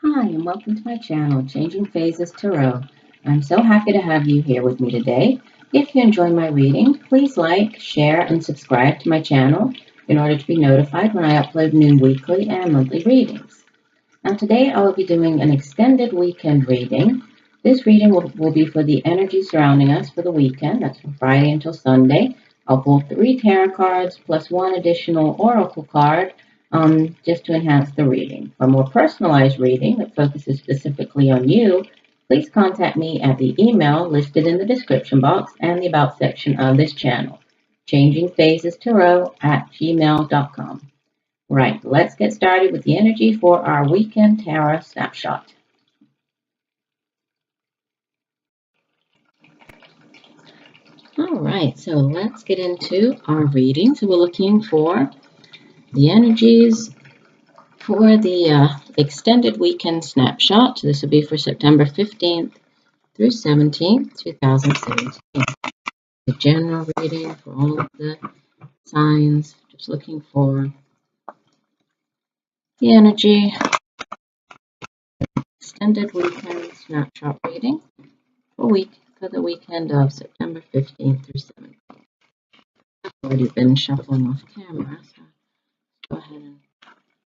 Hi, and welcome to my channel, Changing Phases Tarot. I'm so happy to have you here with me today. If you enjoy my reading, please like, share, and subscribe to my channel in order to be notified when I upload new weekly and monthly readings. Now today I will be doing an extended weekend reading. This reading will be for the energy surrounding us for the weekend. That's from Friday until Sunday. I'll pull 3 tarot cards plus 1 additional oracle card just to enhance the reading. For a more personalized reading that focuses specifically on you, please contact me at the email listed in the description box and the About section of this channel, changingphasestarot@gmail.com. Right, let's get started with the energy for our weekend tarot snapshot. All right, so let's get into our reading. So we're looking for the energies for the extended weekend snapshot. This will be for September 15th through 17th, 2017. The general reading for all of the signs. Just looking for the energy. Extended weekend snapshot reading for the weekend of September 15th through 17th. I've already been shuffling off camera, so go ahead and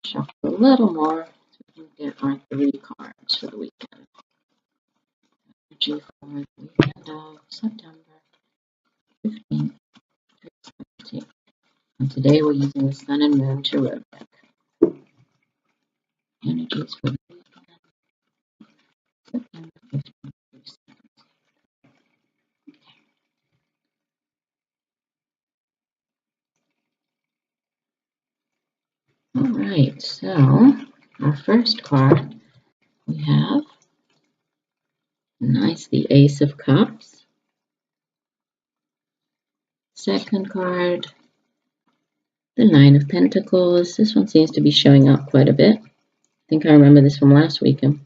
shuffle a little more so we can get our 3 cards for the weekend. Energy for the weekend of September 15th through 17th. And today we're using the Sun and Moon Tarot deck. Energies for the weekend, September 15th through 17th. Alright, so our first card we have the Ace of Cups. Second card, the Nine of Pentacles. This one seems to be showing up quite a bit. I think I remember this from last weekend.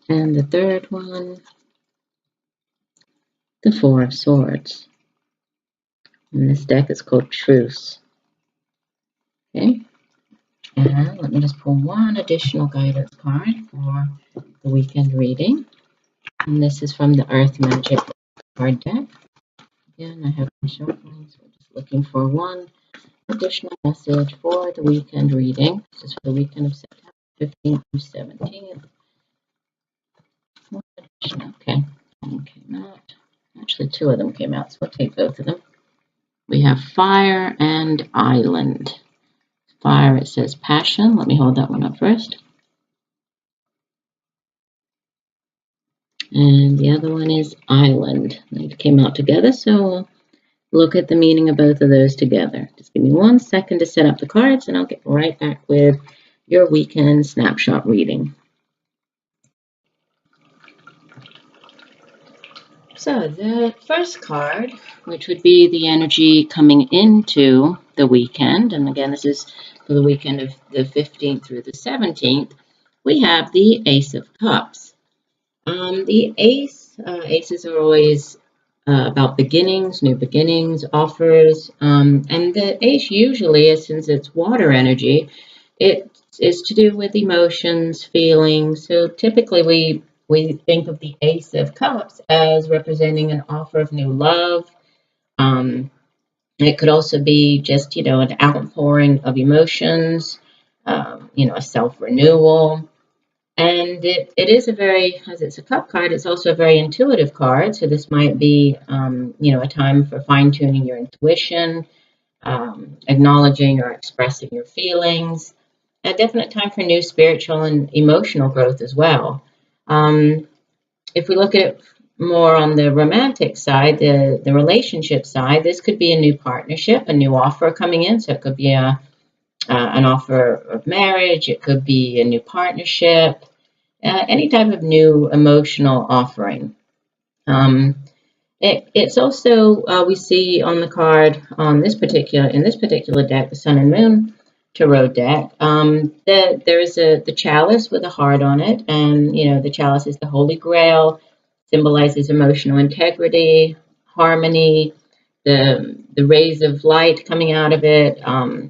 And the third one, the Four of Swords. And this deck is called Truce. Okay. And let me just pull one additional guidance card for the weekend reading. And this is from the Earth Magic card deck. Again, I have my shuffling, so we're just looking for one additional message for the weekend reading. This is for the weekend of September 15th through 17th. One additional, okay. One came out. Actually, 2 of them came out, so we'll take both of them. We have Fire and Island. Fire, it says passion. Let me hold that one up first. And the other one is Island. They came out together, so we'll look at the meaning of both of those together. Just give me 1 second to set up the cards, and I'll get right back with your weekend snapshot reading. So the first card, which would be the energy coming into the weekend, and again, this is for the weekend of the 15th through the 17th, we have the Ace of Cups. The aces are always about beginnings, new beginnings, offers, and the ace usually, since it's water energy, it is to do with emotions, feelings. So typically we think of the Ace of Cups as representing an offer of new love. It could also be just, an outpouring of emotions, a self-renewal. And it is a very, as it's a cup card, it's also a very intuitive card. So this might be, a time for fine-tuning your intuition, acknowledging or expressing your feelings. A definite time for new spiritual and emotional growth as well. If we look at more on the romantic side, the relationship side, this could be a new partnership, a new offer coming in. So it could be an offer of marriage. It could be a new partnership. Any type of new emotional offering. It's also we see on the card on in this particular deck, the Sun and Moon Tarot deck. There is the chalice with a heart on it, and the chalice is the Holy Grail, symbolizes emotional integrity, harmony, the rays of light coming out of it.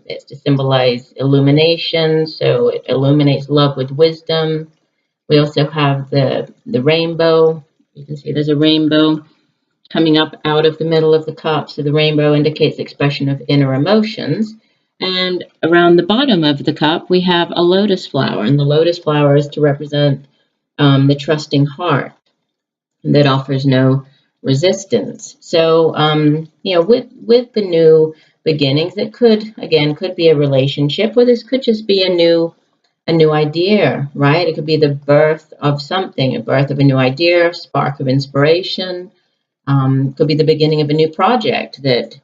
It's to symbolize illumination, so it illuminates love with wisdom. We also have the rainbow. You can see there's a rainbow coming up out of the middle of the cup. So the rainbow indicates expression of inner emotions. And around the bottom of the cup, we have a lotus flower. And the lotus flower is to represent the trusting heart that offers no resistance. So, with the new beginnings, it could be a relationship, or this could just be a new idea, right? It could be the birth of something, a birth of a new idea, spark of inspiration. Could be the beginning of a new project that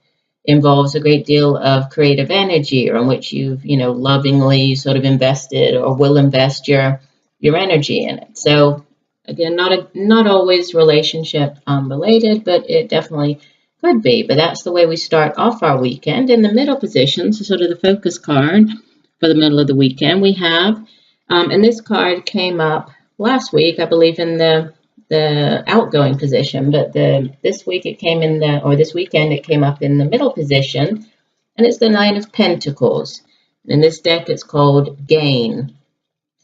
involves a great deal of creative energy, or in which you've, lovingly sort of invested or will invest your energy in it. So again, not always relationship related, but it definitely could be. But that's the way we start off our weekend. In the middle position, so sort of the focus card for the middle of the weekend, we have, and this card came up last week, I believe, in the outgoing position, but this weekend it came up in the middle position, and it's the Nine of Pentacles. In this deck, it's called Gain,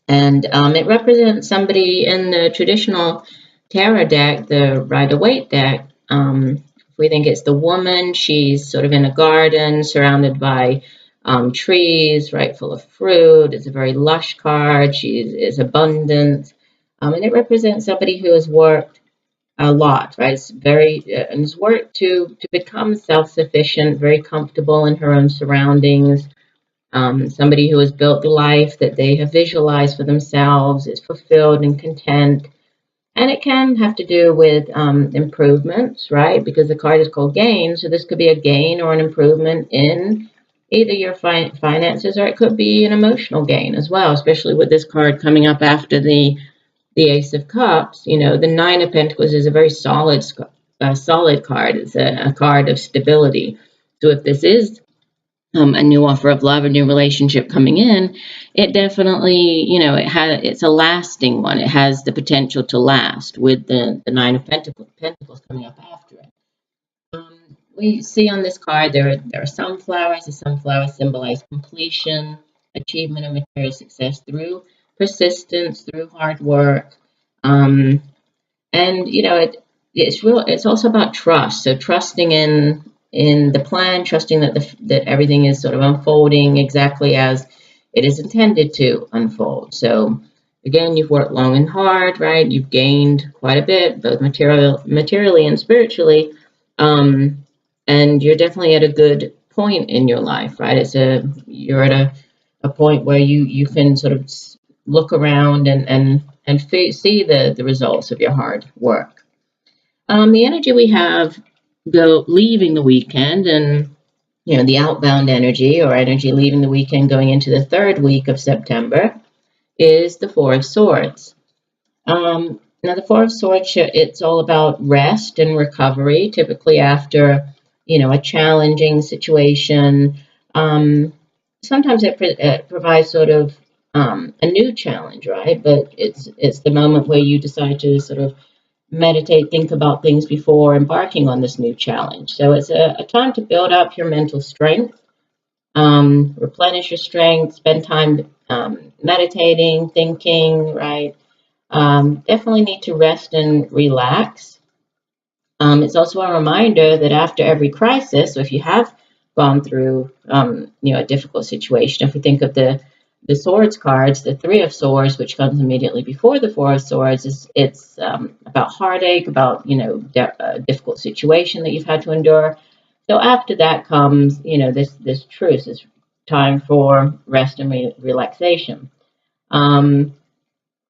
and it represents somebody in the traditional tarot deck, the Rider-Waite deck. We think it's the woman. She's sort of in a garden surrounded by trees, right, full of fruit. It's a very lush card. She is abundant. And it represents somebody who has worked a lot, right? It's and has worked to become self-sufficient, very comfortable in her own surroundings. Somebody who has built the life that they have visualized for themselves, is fulfilled and content. And it can have to do with improvements, right? Because the card is called Gain, so this could be a gain or an improvement in either your finances, or it could be an emotional gain as well, especially with this card coming up after the Ace of Cups. The Nine of Pentacles is a very solid card. It's a card of stability. So if this is a new offer of love, a new relationship coming in, it definitely, it's a lasting one. It has the potential to last with the Nine of Pentacles coming up after it. We see on this card there are sunflowers. The sunflowers symbolize completion, achievement of material success through persistence, through hard work. And it's also about trust. So trusting in the plan, trusting that everything is sort of unfolding exactly as it is intended to unfold. So again, you've worked long and hard, right? You've gained quite a bit, both materially and spiritually. And you're definitely at a good point in your life, right? You're at a point where you can sort of look around and see the results of your hard work. The energy we have leaving the weekend, and the outbound energy, or energy leaving the weekend going into the third week of September, is the Four of Swords. Now the Four of Swords, it's all about rest and recovery, typically after a challenging situation. Sometimes it provides sort of a new challenge, right? But it's the moment where you decide to sort of meditate, think about things before embarking on this new challenge. So it's a time to build up your mental strength, replenish your strength, spend time meditating, thinking, right? Definitely need to rest and relax. It's also a reminder that after every crisis, so if you have gone through a difficult situation, if we think of the Swords cards, the Three of Swords, which comes immediately before the Four of Swords, it's about heartache, about a difficult situation that you've had to endure. So after that comes this truce, this time for rest and relaxation. And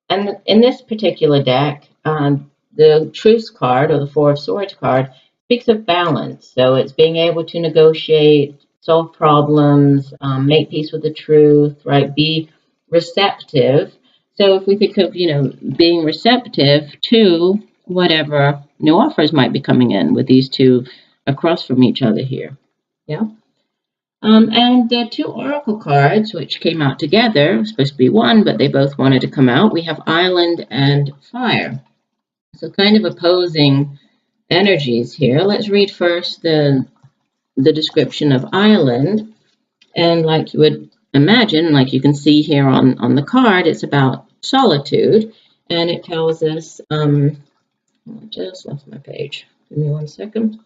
in this particular deck, the Truce card, or the Four of Swords card, speaks of balance. So it's being able to negotiate, solve problems, make peace with the truth, right? Be receptive. So if we think of, being receptive to whatever new offers might be coming in with these two across from each other here. Yeah. And the two oracle cards, which came out together, were supposed to be one, but they both wanted to come out. We have Island and Fire. So kind of opposing energies here. Let's read first the the description of island. And like you would imagine, like you can see here on the card, it's about solitude. And it tells us, I just lost my page. Give me 1 second.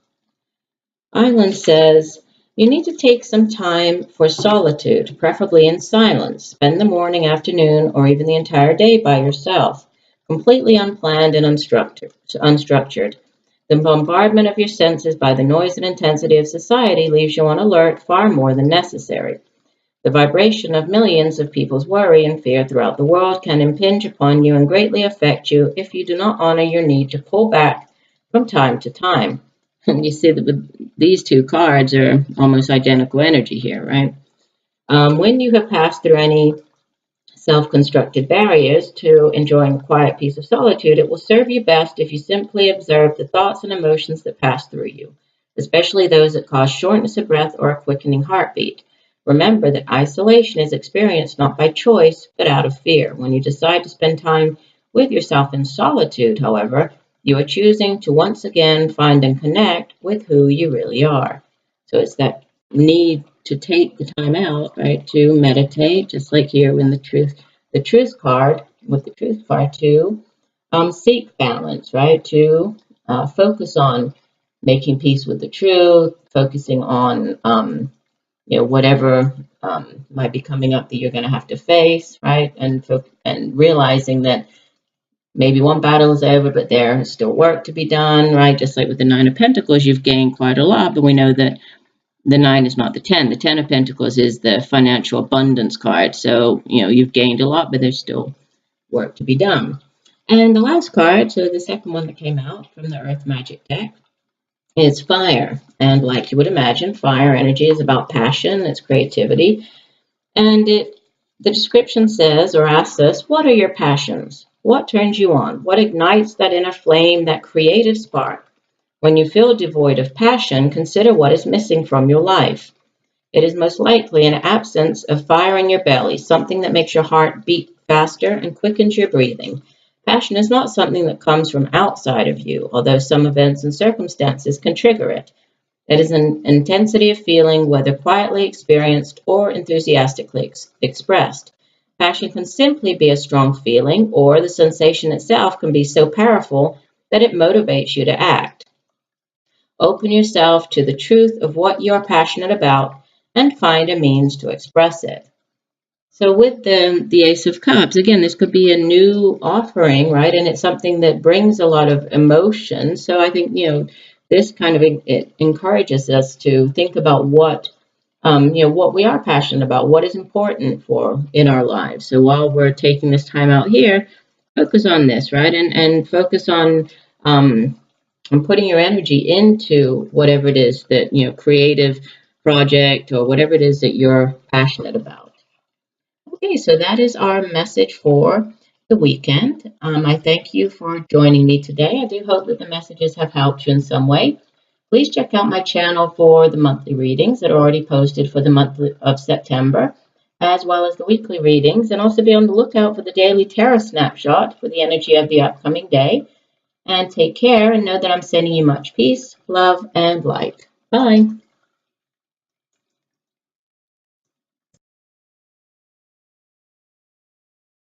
Island says, you need to take some time for solitude, preferably in silence. Spend the morning, afternoon, or even the entire day by yourself, completely unplanned and unstructured. The bombardment of your senses by the noise and intensity of society leaves you on alert far more than necessary. The vibration of millions of people's worry and fear throughout the world can impinge upon you and greatly affect you if you do not honor your need to pull back from time to time. And you see that with these two cards are almost identical energy here, right? When you have passed through any self-constructed barriers to enjoying a quiet piece of solitude, it will serve you best if you simply observe the thoughts and emotions that pass through you, especially those that cause shortness of breath or a quickening heartbeat. Remember that isolation is experienced not by choice, but out of fear. When you decide to spend time with yourself in solitude, however, you are choosing to once again find and connect with who you really are. So it's that need to take the time out, right, to meditate, just like here in the truth card, with the truth card to seek balance, right, to focus on making peace with the truth, focusing on whatever might be coming up that you're going to have to face, right, and realizing that maybe one battle is over, but there's still work to be done, right? Just like with the Nine of Pentacles, you've gained quite a lot, but we know that the 9 is not the 10. The 10 of Pentacles is the financial abundance card. So, you've gained a lot, but there's still work to be done. And the last card, so the second one that came out from the Earth Magic deck, is fire. And like you would imagine, fire energy is about passion, it's creativity. And the description says or asks us, what are your passions? What turns you on? What ignites that inner flame, that creative spark? When you feel devoid of passion, consider what is missing from your life. It is most likely an absence of fire in your belly, something that makes your heart beat faster and quickens your breathing. Passion is not something that comes from outside of you, although some events and circumstances can trigger it. It is an intensity of feeling, whether quietly experienced or enthusiastically expressed. Passion can simply be a strong feeling, or the sensation itself can be so powerful that it motivates you to act. Open yourself to the truth of what you're passionate about and find a means to express it. So with the Ace of Cups, again, this could be a new offering, right? And it's something that brings a lot of emotion. So I think, this kind of it encourages us to think about what we are passionate about, what is important in our lives. So while we're taking this time out here, focus on this, right? And focus on putting your energy into whatever it is that, creative project or whatever it is that you're passionate about. Okay, so that is our message for the weekend. I thank you for joining me today. I do hope that the messages have helped you in some way. Please check out my channel for the monthly readings that are already posted for the month of September, as well as the weekly readings, and also be on the lookout for the daily tarot snapshot for the energy of the upcoming day. And take care and know that I'm sending you much peace, love, and light. Bye.